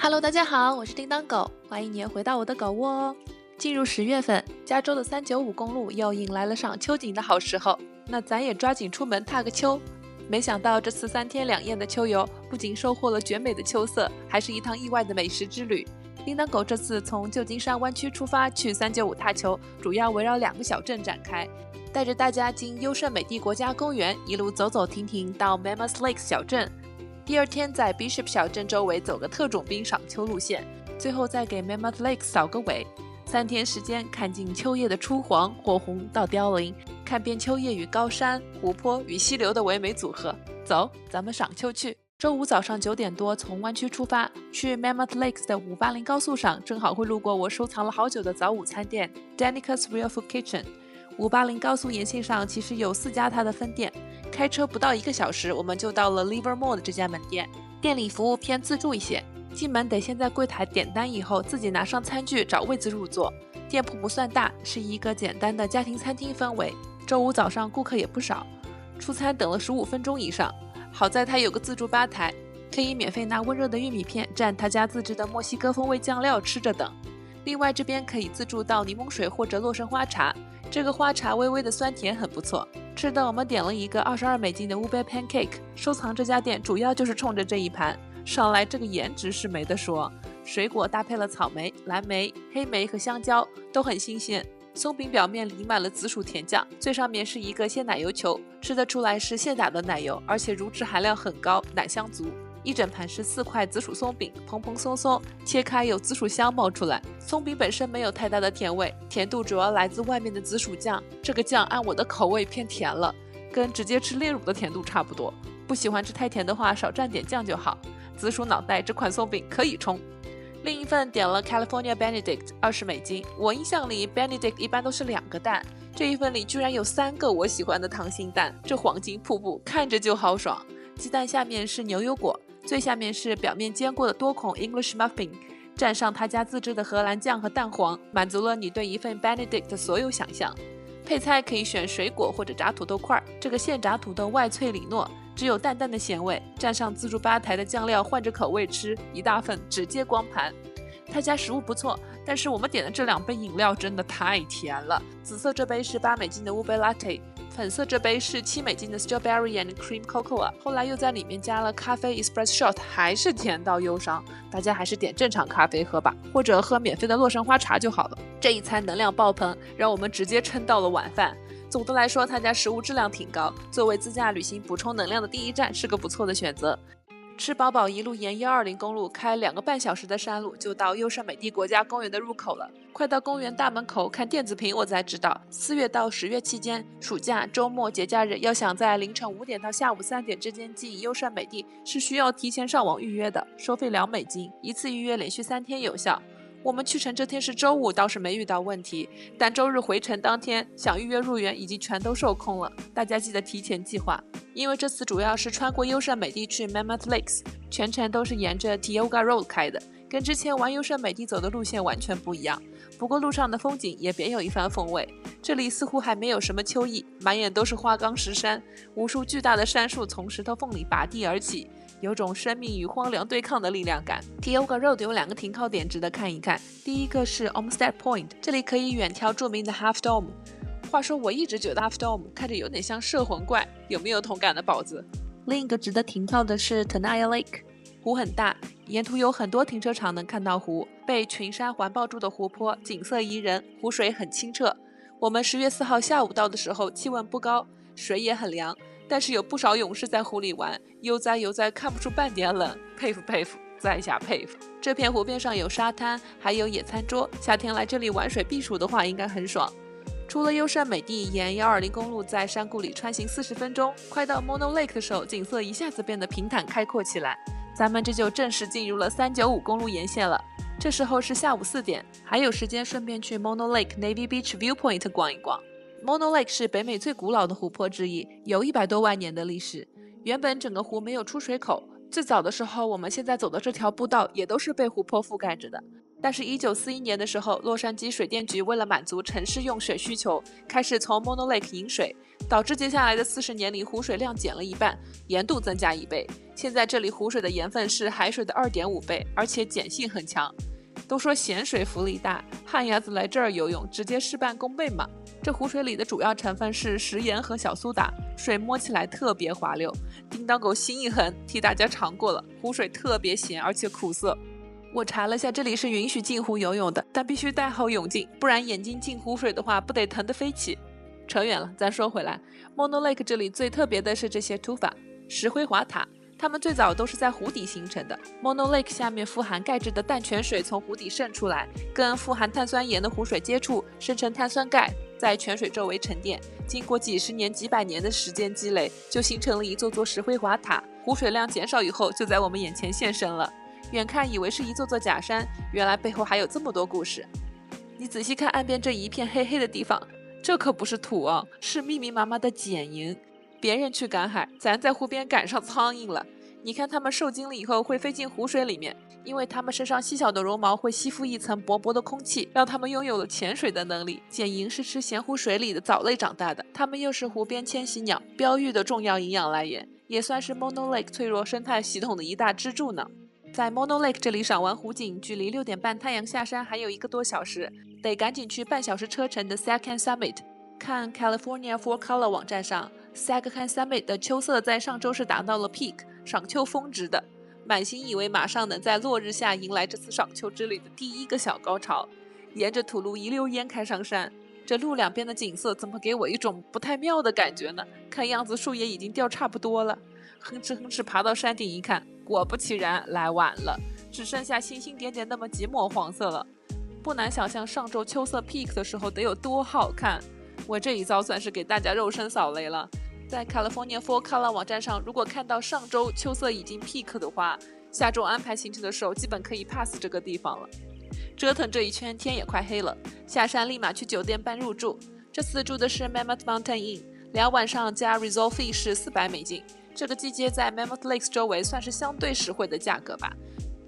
Hello， 大家好，我是叮当狗，欢迎您回到我的狗窝哦。进入10月份，加州的395公路又迎来了赏秋景的好时候，那咱也抓紧出门踏个秋。没想到这次3天2夜的秋游，不仅收获了绝美的秋色，还是一趟意外的美食之旅。叮当狗这次从旧金山湾区出发去395踏秋，主要围绕2个小镇展开，带着大家经优胜美地国家公园一路走走停停到 Mammoth Lakes 小镇。第二天在 Bishop 小镇周围走个特种兵赏秋路线，最后再给 Mammoth Lakes 扫个尾。3天时间看尽秋叶的初黄、火红到凋零，看遍秋叶与高山、湖泊与溪流的唯美组合。走，咱们赏秋去。周五早上9点多从湾区出发，去 Mammoth Lakes 的580高速上，正好会路过我收藏了好久的早午餐店 Danica's Real Food Kitchen。580高速沿线上其实有4家它的分店，开车不到1个小时，我们就到了 Livermore 的这家门店。店里服务偏自助一些，进门得先在柜台点单，以后自己拿上餐具找位子入座。店铺不算大，是一个简单的家庭餐厅氛围。周五早上顾客也不少，出餐等了15分钟以上。好在它有个自助吧台，可以免费拿温热的玉米片蘸他家自制的墨西哥风味酱料吃着等。另外这边可以自助倒柠檬水或者洛神花茶，这个花茶微微的酸甜很不错。吃的我们点了一个$22的 Ube Pancake， 收藏这家店主要就是冲着这一盘。上来这个颜值是没得说，水果搭配了草莓、蓝莓、黑莓和香蕉，都很新鲜。松饼表面淋满了紫薯甜酱，最上面是一个鲜奶油球，吃得出来是现打的奶油，而且乳脂含量很高，奶香足。一整盘是4块紫薯松饼，蓬蓬松松，切开有紫薯香冒出来。松饼本身没有太大的甜味，甜度主要来自外面的紫薯酱，这个酱按我的口味偏甜了，跟直接吃炼乳的甜度差不多。不喜欢吃太甜的话，少蘸点酱就好。紫薯脑袋这款松饼可以冲。另一份点了 California Benedict $20，我印象里 Benedict 一般都是2个蛋，这一份里居然有3个我喜欢的溏心蛋，这黄金瀑布看着就好爽。鸡蛋下面是牛油果，最下面是表面煎过的多孔 English Muffin， 蘸上他家自制的荷兰酱和蛋黄，满足了你对一份 Benedict 的所有想象。配菜可以选水果或者炸土豆块，这个现炸土豆外脆里糯，只有淡淡的咸味，蘸上自助吧台的酱料换着口味吃，一大份直接光盘。他家食物不错，但是我们点的这2杯饮料真的太甜了。紫色这杯是$8的 Ube Latte， 粉色这杯是$7的 Strawberry and Cream Cocoa， 后来又在里面加了咖啡 Espresso Shot， 还是甜到忧伤。大家还是点正常咖啡喝吧，或者喝免费的洛神花茶就好了。这一餐能量爆棚，让我们直接撑到了晚饭。总的来说，他家食物质量挺高，作为自驾旅行补充能量的第一站是个不错的选择。吃饱饱一路沿120公路开2个半小时的山路，就到优胜美地国家公园的入口了。快到公园大门口看电子屏，我才知道4月到10月期间，暑假、周末、节假日要想在凌晨5点到下午3点之间进优胜美地，是需要提前上网预约的，收费$2，一次预约连续3天有效。我们去程这天是周五，倒是没遇到问题，但周日回程当天想预约入园已经全都售空了，大家记得提前计划。因为这次主要是穿过优胜美地去 Mammoth Lakes， 全程都是沿着 Tioga Road 开的，跟之前玩优胜美地走的路线完全不一样。不过路上的风景也别有一番风味，这里似乎还没有什么秋意，满眼都是花岗石山，无数巨大的杉树从石头缝里拔地而起，有种生命与荒凉对抗的力量感。Tioga Road 有2个停靠点值得看一看，第一个是 Olmsted Point， 这里可以远眺著名的 Half Dome。话说我一直觉得 Half Dome 看着有点像摄魂怪，有没有同感的宝子？另一个值得停靠的是 Tenaya Lake， 湖很大，沿途有很多停车场能看到湖，被群山环抱住的湖泊，景色宜人，湖水很清澈。我们10月4号下午到的时候，气温不高，水也很凉，但是有不少勇士在湖里玩，悠哉悠哉，看不出半点冷，佩服佩服，在下佩服。这片湖边上有沙滩，还有野餐桌，夏天来这里玩水避暑的话应该很爽。出了优胜美地，沿120公路在山谷里穿行40分钟，快到 Mono Lake 的时候，景色一下子变得平坦开阔起来，咱们这就正式进入了395公路沿线了。这时候是下午4点，还有时间顺便去 Mono Lake Navy Beach Viewpoint 逛一逛。Mono Lake 是北美最古老的湖泊之一，有100多万年的历史。原本整个湖没有出水口，最早的时候我们现在走的这条步道也都是被湖泊覆盖着的。但是1941年的时候，洛杉矶水电局为了满足城市用水需求，开始从 Mono Lake 引水，导致接下来的40年里湖水量减了一半，盐度增加1倍。现在这里湖水的盐分是海水的2.5倍，而且碱性很强。都说咸水福利大，旱鸭子来这儿游泳，直接事半功倍嘛。这湖水里的主要成分是食盐和小苏打，水摸起来特别滑溜。叮当狗心一横，替大家尝过了，湖水特别咸，而且苦涩。我查了下，这里是允许进湖游泳的，但必须戴好泳镜，不然眼睛进湖水的话，不得疼得飞起。扯远了，咱说回来 ，Mono Lake 这里最特别的是这些土法石灰滑塔。它们最早都是在湖底形成的。Mono Lake 下面富含钙质的淡泉水从湖底渗出来，跟富含碳酸盐的湖水接触，生成碳酸钙，在泉水周围沉淀。经过几十年、几百年的时间积累，就形成了一座座石灰滑塔。湖水量减少以后，就在我们眼前现身了。远看以为是一座座假山，原来背后还有这么多故事。你仔细看岸边这一片黑黑的地方，这可不是土哦，是密密麻麻的碱银。别人去赶海，咱在湖边赶上苍蝇了。你看它们受精了以后会飞进湖水里面，因为它们身上细小的绒毛会吸附一层薄薄的空气，让它们拥有了潜水的能力。碱银是吃咸湖水里的藻类长大的，它们又是湖边迁徙鸟、标育的重要营养来源，也算是 Mono Lake 脆弱生态系统的一大支柱呢。在 Mono Lake 这里赏完湖景，距离6点半太阳下山还有1个多小时，得赶紧去半小时车程的 Second Summit。看 California Full Color 网站上 Second Summit 的秋色在上周是达到了 peak， 赏秋峰值的，满心以为马上能在落日下迎来这次赏秋之旅的第一个小高潮。沿着土路一溜烟开上山，这路两边的景色怎么给我一种不太妙的感觉呢？看样子树叶已经掉差不多了。哼哧哼哧爬到山顶一看，果不其然来晚了，只剩下星星点点那么几抹黄色了。不难想象上周秋色 peak 的时候得有多好看。我这一遭算是给大家肉身扫雷了。在 California Full Color 网站上，如果看到上周秋色已经 peak 的话，下周安排行程的时候基本可以 pass 这个地方了。折腾这一圈，天也快黑了，下山立马去酒店办入住。这次住的是 Mammoth Mountain Inn，2晚上加 resort fee 是$400。这个季节在 Mammoth Lakes 周围算是相对实惠的价格吧。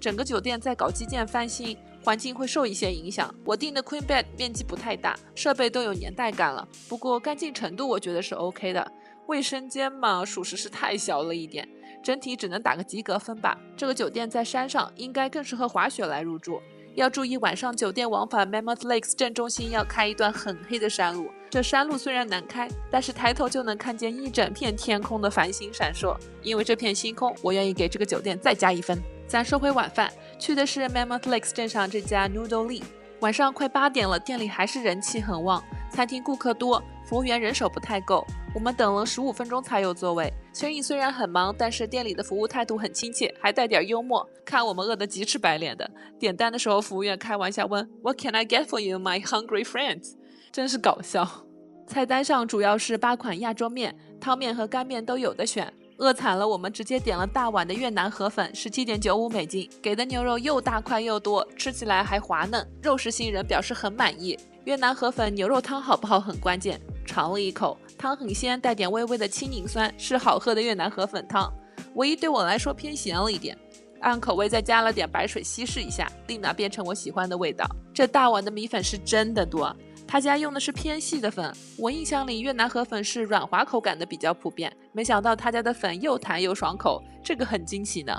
整个酒店在搞基建翻新，环境会受一些影响。我订的 Queen Bed 面积不太大，设备都有年代感了，不过干净程度我觉得是 OK 的。卫生间嘛，属实是太小了一点，整体只能打个及格分吧。这个酒店在山上，应该更适合滑雪来入住。要注意晚上酒店往返 Mammoth Lakes 正中心要开一段很黑的山路，这山路虽然难开，但是抬头就能看见一整片天空的繁星闪烁。因为这片星空，我愿意给这个酒店再加1分。咱说回晚饭，去的是 Mammoth Lakes 镇上这家 Noodle Lee。晚上快8点了，店里还是人气很旺，餐厅顾客多，服务员人手不太够，我们等了15分钟才有座位。生意虽然很忙，但是店里的服务态度很亲切，还带点幽默，看我们饿得鸡翅白脸的。点单的时候，服务员开玩笑问 What can I get for you, my hungry friends？ 真是搞笑。菜单上主要是8款亚洲面，汤面和干面都有的选。饿惨了，我们直接点了大碗的越南河粉，$17.95，给的牛肉又大块又多，吃起来还滑嫩，肉食性人表示很满意。越南河粉牛肉汤好不好很关键，尝了一口，汤很鲜，带点微微的青柠酸，是好喝的越南河粉汤，唯一对我来说偏咸了一点，按口味再加了点白水稀释一下，立马变成我喜欢的味道。这大碗的米粉是真的多，他家用的是偏细的粉，我印象里越南河粉是软滑口感的比较普遍，没想到他家的粉又弹又爽口，这个很惊喜呢。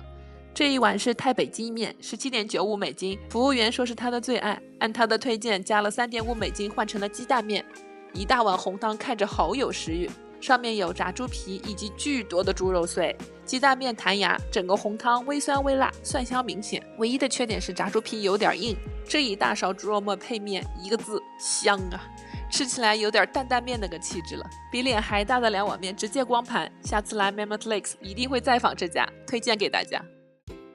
这一碗是太北鸡面，$17.95，服务员说是他的最爱，按他的推荐加了$3.5换成了鸡蛋面。一大碗红汤看着好有食欲，上面有炸猪皮以及巨多的猪肉碎，鸡蛋面弹牙，整个红汤微酸微辣，蒜香明显。唯一的缺点是炸猪皮有点硬，这一大勺猪肉末配面，1个字香啊！吃起来有点担担面那个气质了，比脸还大的2碗面直接光盘。下次来 Mammoth Lakes 一定会再访这家，推荐给大家。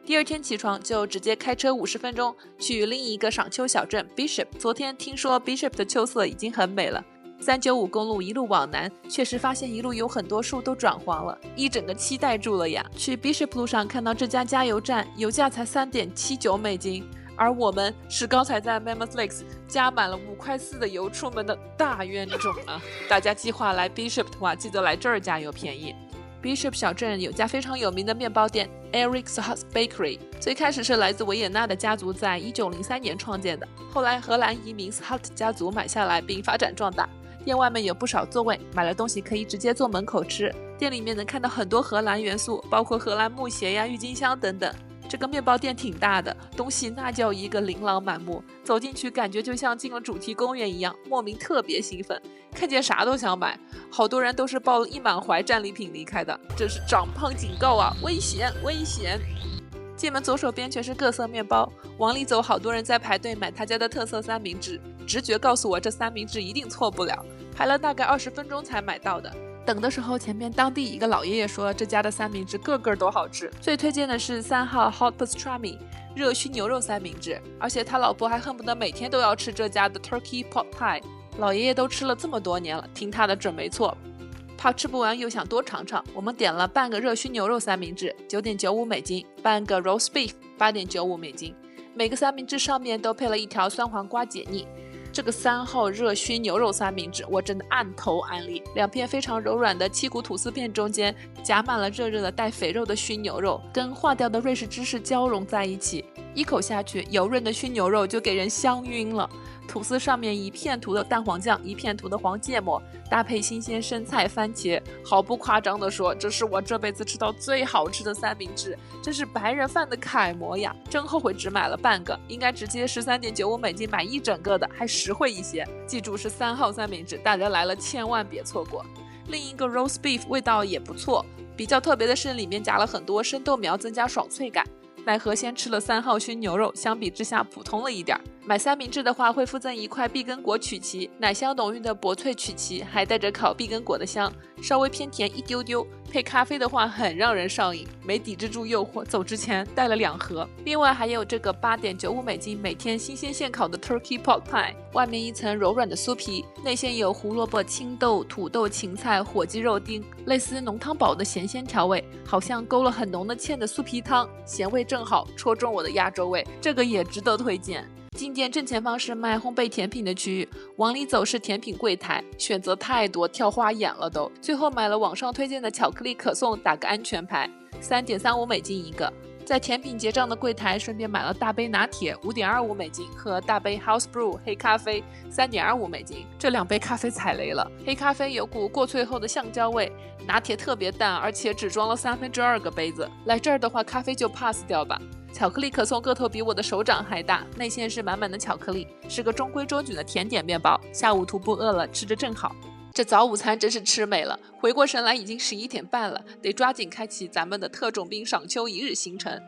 第二天起床就直接开车50分钟去另一个赏秋小镇 Bishop。 昨天听说 Bishop 的秋色已经很美了，395公路一路往南，确实发现一路有很多树都转黄了，一整个期待住了呀。去 Bishop 路上看到这家加油站，油价才$3.79，而我们是刚才在 Mammoth Lakes 加满了5.4块的油出门的大冤种啊！大家计划来 Bishop 的话，记得来这儿加油便宜。Bishop 小镇有家非常有名的面包店 Eric's Hut Bakery， 最开始是来自维也纳的家族在1903年创建的，后来荷兰移民 Hut 家族买下来并发展壮大。店外面有不少座位，买了东西可以直接坐门口吃。店里面能看到很多荷兰元素，包括荷兰木鞋呀、郁金香等等。这个面包店挺大的，东西那叫一个琳琅满目，走进去感觉就像进了主题公园一样，莫名特别兴奋，看见啥都想买。好多人都是抱了一满怀战利品离开的，这是长胖警告啊，危险危险！进门左手边全是各色面包，往里走好多人在排队买他家的特色三明治，直觉告诉我这三明治一定错不了，排了大概20分钟才买到的。等的时候，前面当地一个老爷爷说，这家的三明治个个都好吃，最推荐的是3号 Hot Pastrami 热熏牛肉三明治，而且他老婆还恨不得每天都要吃这家的 Turkey Pot Pie。老爷爷都吃了这么多年了，听他的准没错。怕吃不完又想多尝尝，我们点了半个热熏牛肉三明治，9.95美金，半个 roast beef 8.95美金，每个三明治上面都配了一条酸黄瓜解腻。这个3号热熏牛肉三明治我真的按头安利，2片非常柔软的七谷吐司片中间夹满了热热的带肥肉的熏牛肉，跟化掉的瑞士芝士交融在一起，一口下去，油润的熏牛肉就给人香晕了。吐司上面一片涂的蛋黄酱，一片涂的黄芥末，搭配新鲜生菜、番茄，毫不夸张地说，这是我这辈子吃到最好吃的三明治，这是白人饭的楷模呀！真后悔只买了半个，应该直接13.95美金买一整个的，还实惠一些。记住是3号三明治，大家来了千万别错过。另一个 roast beef 味道也不错，比较特别的是里面加了很多生豆苗，增加爽脆感。奈何先吃了3号熏牛肉，相比之下普通了一点。买三明治的话会附赠一块碧根果曲奇，奶香浓郁的薄脆曲奇，还带着烤碧根果的香，稍微偏甜一丢丢。配咖啡的话很让人上瘾，没抵制住诱惑，走之前带了2盒。另外还有这个8.95美金每天新鲜现烤的 Turkey Pot Pie， 外面一层柔软的酥皮，内馅有胡萝卜、青豆、土豆、芹菜、火鸡肉丁，类似浓汤宝的咸鲜调味，好像勾了很浓的芡的酥皮汤，咸味正好，戳中我的亚洲味，这个也值得推荐。进店正前方是卖烘焙甜品的区域，往里走是甜品柜台，选择太多，跳花眼了都。最后买了网上推荐的巧克力可颂，打个安全牌，3.35美金一个。在甜品结账的柜台顺便买了大杯拿铁5.25美金和大杯 House Brew 黑咖啡3.25美金，这2杯咖啡踩雷了。黑咖啡有股过脆后的橡胶味，拿铁特别淡，而且只装了2/3个杯子。来这儿的话咖啡就 pass 掉吧。巧克力可颂个头比我的手掌还大，内馅是满满的巧克力，是个中规中矩的甜点面包，下午徒步饿了吃着正好。这早午餐真是吃美了，回过神来已经11点半了，得抓紧开启咱们的特种兵赏秋一日行程。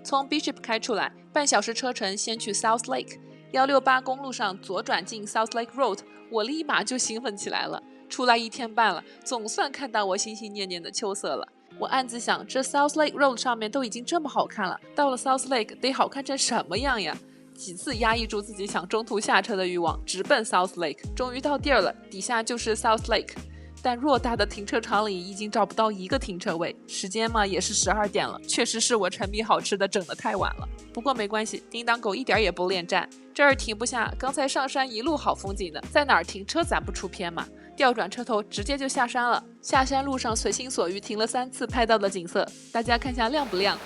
从 Bishop 开出来，半小时车程，先去 South Lake 168公路上左转进 South Lake Road， 我立马就兴奋起来了。出来1天半了，总算看到我心心念念的秋色了。我暗自想，这 South Lake Road 上面都已经这么好看了，到了 South Lake 得好看成什么样呀？几次压抑住自己想中途下车的欲望，直奔 South Lake。终于到地儿了，底下就是 South Lake， 但偌大的停车场里已经找不到一个停车位，时间嘛也是12点了，确实是我沉迷好吃的整得太晚了。不过没关系，叮当狗一点也不恋战，这儿停不下，刚才上山一路好风景的，在哪儿停车咱不出片嘛。调转车头直接就下山了，下山路上随心所欲停了3次拍到的景色，大家看下亮不亮？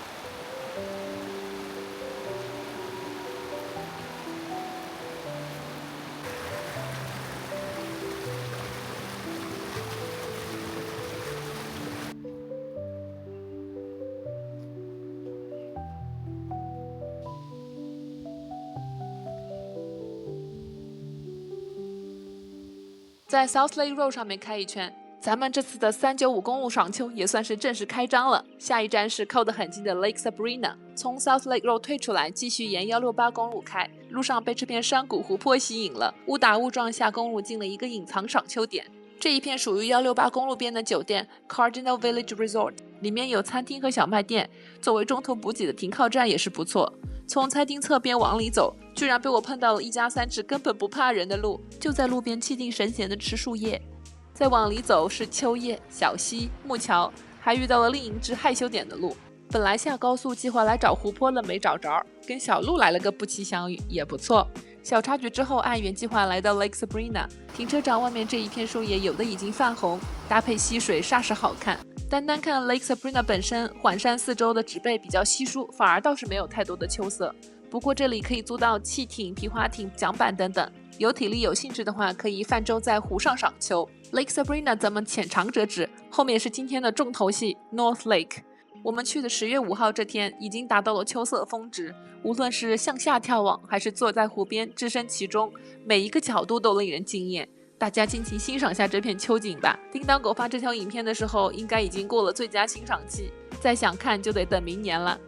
在 South Lake Road 上面开一圈，咱们这次的395公路赏秋也算是正式开张了。下一站是靠得很近的 Lake Sabrina， 从 South Lake Road 退出来，继续沿168公路开，路上被这片山谷湖泊吸引了，误打误撞下公路进了一个隐藏赏秋点。这一片属于168公路边的酒店 Cardinal Village Resort， 里面有餐厅和小卖店，作为中途补给的停靠站也是不错。从餐厅侧边往里走，居然被我碰到了1家3只根本不怕人的鹿，就在路边气定神闲地吃树叶。再往里走是秋叶、小溪、木桥，还遇到了另一只害羞点的鹿。本来下高速计划来找湖泊的没找着，跟小鹿来了个不期相遇，也不错。小插曲之后，按原计划来到 Lake Sabrina， 停车场外面这一片树叶有的已经泛红，搭配溪水煞是好看。单单看 Lake Sabrina 本身，环山四周的植被比较稀疏，反而倒是没有太多的秋色。不过这里可以租到汽艇、皮划艇、桨板等等，有体力有兴致的话，可以泛舟在湖上赏秋。Lake Sabrina 咱们浅尝辄止，后面是今天的重头戏 North Lake。我们去的10月5号这天已经达到了秋色峰值，无论是向下眺望，还是坐在湖边置身其中，每一个角度都令人惊艳。大家尽情欣赏下这片秋景吧。叮当狗发这条影片的时候，应该已经过了最佳欣赏期，再想看就得等明年了。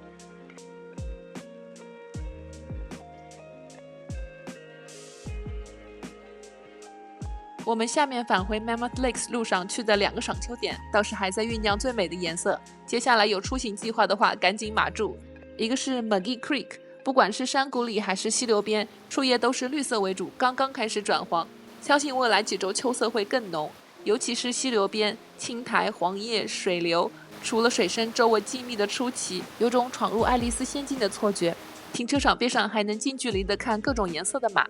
我们下面返回 Mammoth Lakes 路上去的2个赏秋点，倒是还在酝酿最美的颜色。接下来有出行计划的话，赶紧码住。一个是 McGee Creek， 不管是山谷里还是溪流边，树叶都是绿色为主，刚刚开始转黄。相信未来几周秋色会更浓，尤其是溪流边，青苔、黄叶、水流，除了水声，周围静谧的出奇，有种闯入爱丽丝仙境的错觉。停车场边上还能近距离的看各种颜色的马。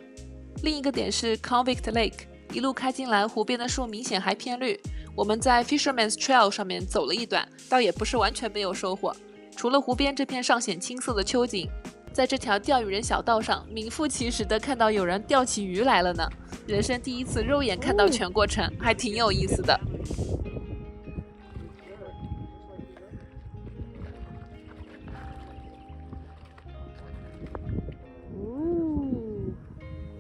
另一个点是 Convict Lake， 一路开进来，湖边的树明显还偏绿。我们在 Fisherman's Trail 上面走了一段，倒也不是完全没有收获。除了湖边这片尚显青色的秋景，在这条钓鱼人小道上，名副其实的看到有人钓起鱼来了呢。人生第一次肉眼看到全过程，还挺有意思的。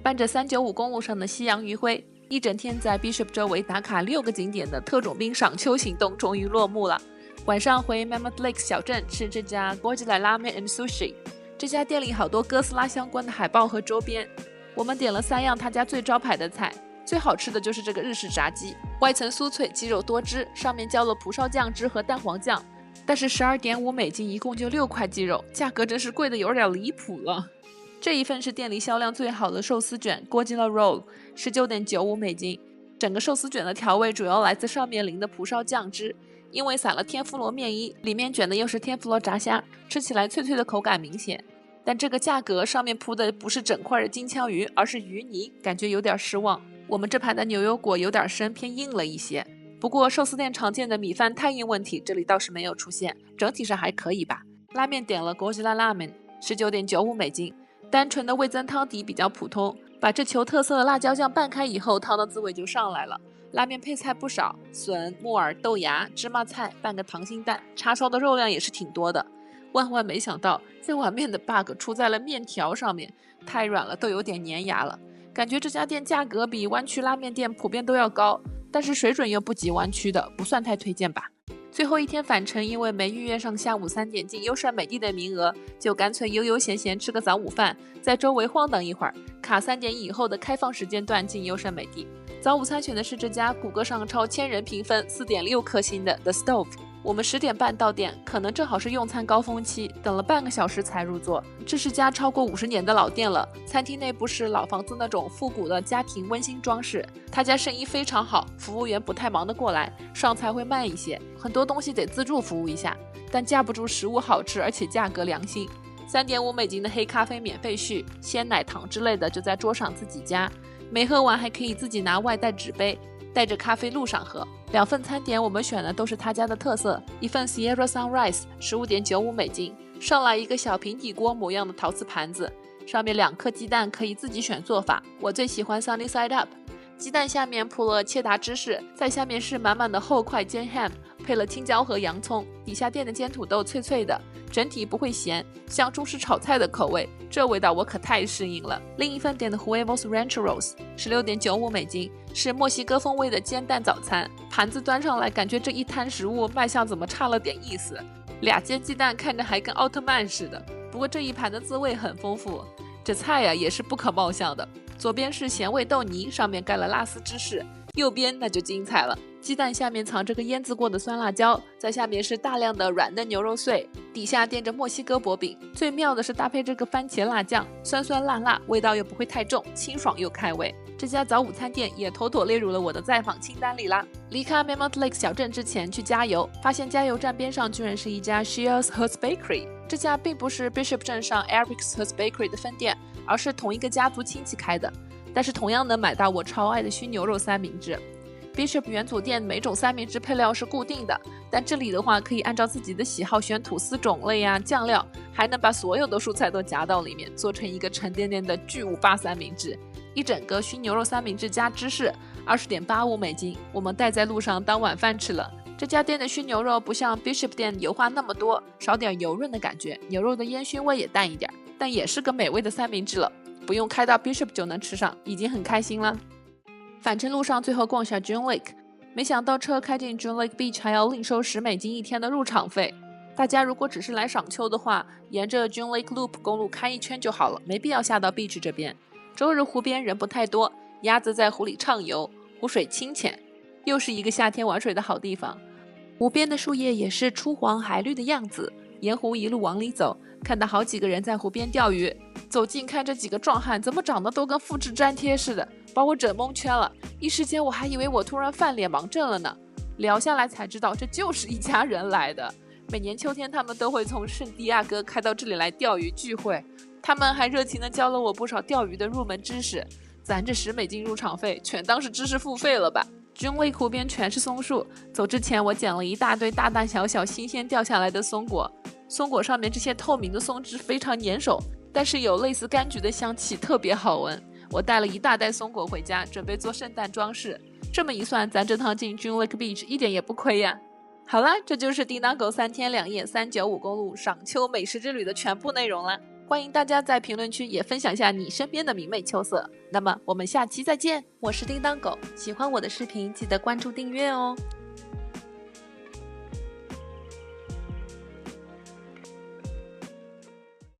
伴着395公路上的夕阳余晖，一整天在 Bishop 周围打卡6个景点的特种兵赏秋行动终于落幕了。晚上回 Mammoth Lake 小镇吃这家 Godzilla Ramen and Sushi， 这家店里好多哥斯拉相关的海报和周边。我们点了3样他家最招牌的菜，最好吃的就是这个日式炸鸡，外层酥脆，鸡肉多汁，上面浇了蒲烧酱汁和蛋黄酱。但是12.5美金一共就6块鸡肉，价格真是贵的有点离谱了。这一份是店里销量最好的寿司卷 Godzilla Roll， 19.95美金。整个寿司卷的调味主要来自上面淋的蒲烧酱汁，因为撒了天妇罗面衣，里面卷的又是天妇罗炸虾，吃起来脆脆的口感明显。但这个价格上面铺的不是整块的金枪鱼，而是鱼泥，感觉有点失望。我们这盘的牛油果有点生，偏硬了一些。不过寿司店常见的米饭太硬问题，这里倒是没有出现，整体上还可以吧。拉面点了 Godzilla Ramen， 19.95美金，单纯的味增汤底比较普通，把这球特色的辣椒酱拌开以后，汤的滋味就上来了。拉面配菜不少，笋、木耳、豆芽、芝麻菜，拌个溏心蛋，叉烧的肉量也是挺多的。万万没想到，这碗面的 bug 出在了面条上面，太软了，都有点粘牙了。感觉这家店价格比湾区拉面店普遍都要高，但是水准又不及湾区的，不算太推荐吧。最后一天返程，因为没预约上下午3点进优胜美地的名额，就干脆悠悠闲闲吃个早午饭，在周围晃荡一会儿，卡3点以后的开放时间段进优胜美地。早午餐选的是这家谷歌上超1000人评分 4.6 颗星的 The Stove。我们10点半到店，可能正好是用餐高峰期，等了半个小时才入座。这是家超过50年的老店了，餐厅内部是老房子那种复古的家庭温馨装饰。他家生意非常好，服务员不太忙得过来，上菜会慢一些，很多东西得自助服务一下，但架不住食物好吃，而且价格良心。3.5美金的黑咖啡免费续，鲜奶糖之类的就在桌上自己加，没喝完还可以自己拿外带纸杯，带着咖啡路上喝。2份餐点我们选的都是他家的特色，一份 Sierra Sunrise 15.95美金，上来一个小平底锅模样的陶瓷盘子，上面2颗鸡蛋，可以自己选做法。我最喜欢 Sunny Side Up， 鸡蛋下面铺了切达芝士，在下面是满满的厚块煎 ham， 配了青椒和洋葱，底下垫的煎土豆脆脆的，整体不会咸，像中式炒菜的口味，这味道我可太适应了。另一份点的 Huevos Rancheros 16.95美金，是墨西哥风味的煎蛋早餐。盘子端上来，感觉这一摊食物卖相怎么差了点意思，2煎鸡蛋看着还跟奥特曼似的。不过这一盘的滋味很丰富，这菜呀也是不可貌相的。左边是咸味豆泥，上面盖了辣丝芝士，右边那就精彩了，鸡蛋下面藏着个腌制过的酸辣椒，在下面是大量的软嫩牛肉碎，底下垫着墨西哥薄饼。最妙的是搭配这个番茄辣酱，酸酸辣辣，味道又不会太重，清爽又开胃。这家早午餐店也妥妥列入了我的在访清单里啦。离开 Mammoth Lake 小镇之前去加油，发现加油站边上居然是一家 Shears Hurst Bakery。这家并不是 Bishop 镇上 Eric's Hurst Bakery 的分店，而是同一个家族亲戚开的，但是同样能买到我超爱的熏牛肉三明治。Bishop 元祖店每种三明治配料是固定的，但这里的话可以按照自己的喜好选吐司种类呀、酱料，还能把所有的蔬菜都夹到里面，做成一个沉甸甸的巨无霸三明治。一整个熏牛肉三明治加芝士，20.85美金，我们带在路上当晚饭吃了。这家店的熏牛肉不像 Bishop 店油花那么多，少点油润的感觉，牛肉的烟熏味也淡一点，但也是个美味的三明治了，不用开到 Bishop 就能吃上，已经很开心了。返程路上最后逛下 June Lake， 没想到车开进 June Lake Beach 还要另收10美金一天的入场费。大家如果只是来赏秋的话，沿着 June Lake Loop 公路开一圈就好了，没必要下到 Beach 这边。周日湖边人不太多，鸭子在湖里畅游，湖水清浅，又是一个夏天玩水的好地方。湖边的树叶也是初黄还绿的样子，沿湖一路往里走，看到好几个人在湖边钓鱼。走近看这几个壮汉怎么长得都跟复制粘贴似的，把我整蒙圈了，一时间我还以为我突然犯脸盲症了呢。聊下来才知道这就是一家人来的，每年秋天他们都会从圣地亚哥开到这里来钓鱼聚会，他们还热情地教了我不少钓鱼的入门知识，咱这10美金入场费全当是知识付费了吧。June Lake湖边全是松树，走之前我捡了一大堆大大小小新鲜掉下来的松果，松果上面这些透明的松枝非常粘手，但是有类似柑橘的香气，特别好闻。我带了一大袋松果回家，准备做圣诞装饰。这么一算，咱这趟进 June Lake Beach 一点也不亏呀。好啦，这就是叮当狗3天2夜395公路赏秋美食之旅的全部内容了。欢迎大家在评论区也分享一下你身边的明媚秋色。那么我们下期再见，我是叮当狗，喜欢我的视频记得关注订阅哦。